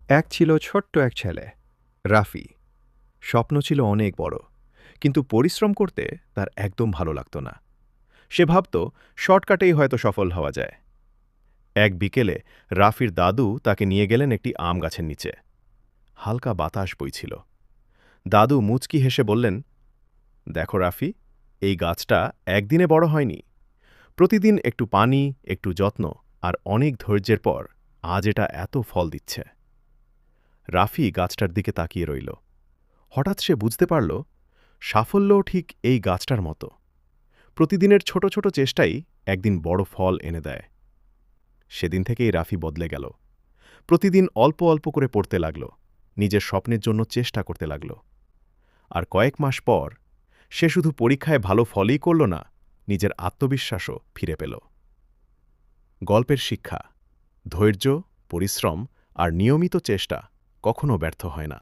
এক ছিল ছোট্ট এক ছেলে, রাফি। স্বপ্ন ছিল অনেক বড়, কিন্তু পরিশ্রম করতে তার একদম ভালো লাগত না। সে ভাবত শর্টকাটেই হয়তো সফল হওয়া যায়। এক বিকেলে রাফির দাদু তাকে নিয়ে গেলেন একটি আম গাছের নিচে। হালকা বাতাস বইছিল। দাদু মুচকি হেসে বললেন, দেখো রাফি, এই গাছটা একদিনে বড় হয়নি। প্রতিদিন একটু পানি, একটু যত্ন আর অনেক ধৈর্যের পর আজ এটা এত ফল দিচ্ছে। রাফি গাছটার দিকে তাকিয়ে রইল। হঠাৎ সে বুঝতে পারল, সাফল্যও ঠিক এই গাছটার মতো। প্রতিদিনের ছোট ছোট চেষ্টাই একদিন বড় ফল এনে দেয়। সেদিন থেকেই রাফি বদলে গেল। প্রতিদিন অল্প অল্প করে পড়তে লাগল, নিজের স্বপ্নের জন্য চেষ্টা করতে লাগল। আর কয়েক মাস পর সে শুধু পরীক্ষায় ভালো ফলই করল না, নিজের আত্মবিশ্বাসও ফিরে পেল। গল্পের শিক্ষা: ধৈর্য, পরিশ্রম আর নিয়মিত চেষ্টা কখনো ব্যর্থ হয় না।